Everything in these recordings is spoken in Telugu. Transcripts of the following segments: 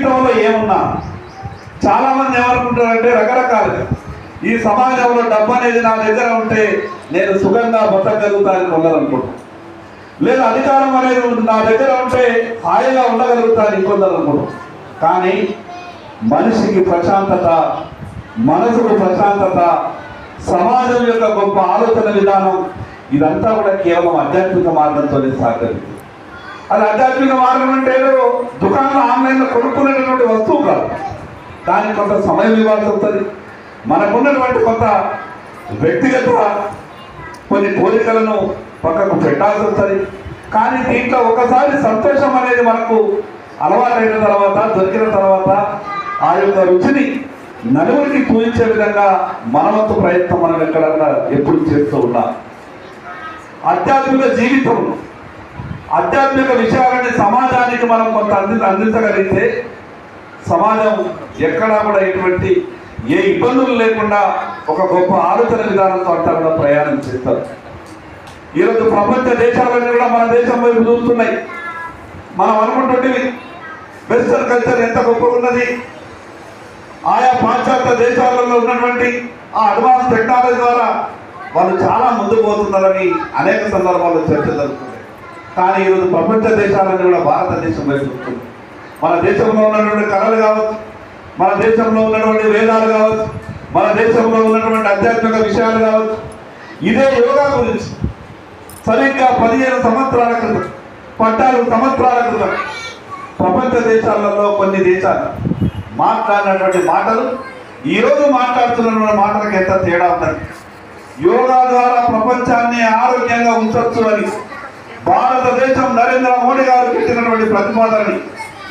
జీవితంలో ఏమున్నా చాలా మంది ఏమనుకుంటారంటే రకరకాలుగా ఈ సమాజంలో డబ్బు అనేది నా దగ్గర ఉంటే నేను సుఖంగా బతకగలుగుతానని కొందరనుకుంటాను, లేదా అధికారం అనేది నా దగ్గర ఉంటే హాయిగా ఉండగలుగుతానని ఇంకొందరు అనుకుంటాం. కానీ మనిషికి ప్రశాంతత, మనసుకు ప్రశాంతత, సమాజం యొక్క గొప్ప ఆలోచన విధానం ఇదంతా కూడా కేవలం ఆధ్యాత్మిక మార్గంతోనే సాధ్యమైంది. అది ఆధ్యాత్మిక మార్గం అంటే ఏదో దుకాణంలో ఆన్లైన్లో కొనుక్కునేటటువంటి వస్తువు కాదు. దానికి కొంత సమయం ఇవ్వాల్సి వస్తుంది. మనకున్నటువంటి కొంత వ్యక్తిగత కొన్ని కోరికలను పక్కకు పెట్టాల్సి వస్తుంది. కానీ దీంట్లో ఒకసారి సంతోషం అనేది మనకు అలవాటైన తర్వాత, దొరికిన తర్వాత ఆ యొక్క రుచిని నలుగురికి చూపించే విధంగా మనవంతు ప్రయత్నం మనం ఎక్కడన్నా ఎప్పుడు చేస్తూ ఉన్నాం. ఆధ్యాత్మిక జీవితం, ఆధ్యాత్మిక విషయాలని సమాజానికి మనం కొంత అందించగలిగితే సమాజం ఎక్కడా కూడా ఎటువంటి ఏ ఇబ్బందులు లేకుండా ఒక గొప్ప ఆలోచన విధానంతో అంతా కూడా ప్రయాణం చేస్తారు. ఈరోజు ప్రపంచ దేశాలన్నీ కూడా మన దేశం వైపు చూస్తున్నాయి. మనం అనుకుంటుంటే వెస్టర్న్ కల్చర్ ఎంత గొప్పగా ఉన్నది, ఆయా పాశ్చాత్య దేశాలలో ఉన్నటువంటి ఆ అడ్వాన్స్ టెక్నాలజీ ద్వారా వాళ్ళు చాలా ముందుకు పోతున్నారని అనేక సందర్భాల్లో చర్చ జరుగుతుంది. కానీ ఈరోజు ప్రపంచ దేశాలన్నీ కూడా భారతదేశం వైపు చూస్తుంది. మన దేశంలో ఉన్నటువంటి కళలు కావచ్చు, మన దేశంలో ఉన్నటువంటి వేదాలు కావచ్చు, మన దేశంలో ఉన్నటువంటి ఆధ్యాత్మిక విషయాలు కావచ్చు. ఇదే యోగా గురించి సరిగ్గా 15 సంవత్సరాల క్రితం, 14 సంవత్సరాల క్రితం ప్రపంచ దేశాలలో కొన్ని దేశాలు మాట్లాడినటువంటి మాటలు ఈరోజు మాట్లాడుతున్న మాటలకు ఎంత తేడా ఉందండి. యోగా ద్వారా ప్రపంచాన్ని ఆరోగ్యంగా ఉంచవచ్చు అని భారతదేశం నరేంద్ర మోడీ గారు పెట్టినటువంటి ప్రతిపాదనని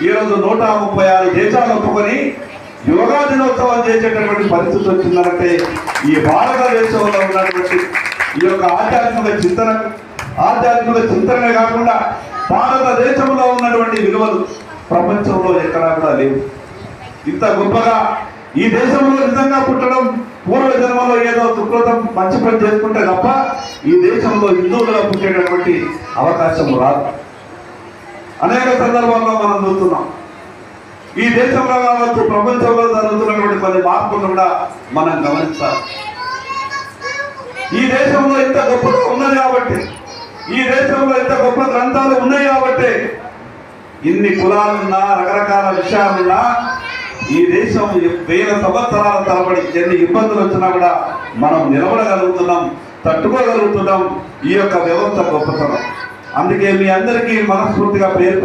ఈరోజు 136 దేశాలు ఒప్పుకొని యోగా దినోత్సవం చేసేటటువంటి పరిస్థితి వచ్చిందంటే ఈ భారతదేశంలో ఉన్నటువంటి ఈ యొక్క ఆధ్యాత్మిక చింతనే కాకుండా భారతదేశంలో ఉన్నటువంటి విలువలు ప్రపంచంలో ఎక్కడా కూడా లేవు. ఇంత గొప్పగా ఈ దేశంలో నిజంగా పుట్టడం పూర్వ జన్మలో ఏదో సుకృతం మంచి పని చేసుకుంటే తప్ప ఈ దేశంలో హిందువులుగా పుట్టేటటువంటి అవకాశం రాదు. అనేక సందర్భాల్లో మనం చూస్తున్నాం. ఈ దేశంలో కావచ్చు, ప్రపంచంలో జరుగుతున్నటువంటి కొన్ని మార్పులు కూడా మనం గమనిస్తాం. ఈ దేశంలో ఇంత గొప్పగా ఉన్నది కాబట్టి, ఈ దేశంలో ఇంత గొప్ప గ్రంథాలు ఉన్నాయి కాబట్టి, ఇన్ని కులాలున్నా రకరకాల విషయాలున్నా ఈ దేశం 1000 సంవత్సరాల తరబడి ఎన్ని ఇబ్బందులు వచ్చినా కూడా మనం నిలబడగలుగుతున్నాం, తట్టుకోగలుగుతున్నాం. ఈ యొక్క వ్యవస్థ గొప్పతనం. అందుకే మీ అందరికీ మనస్ఫూర్తిగా పేరు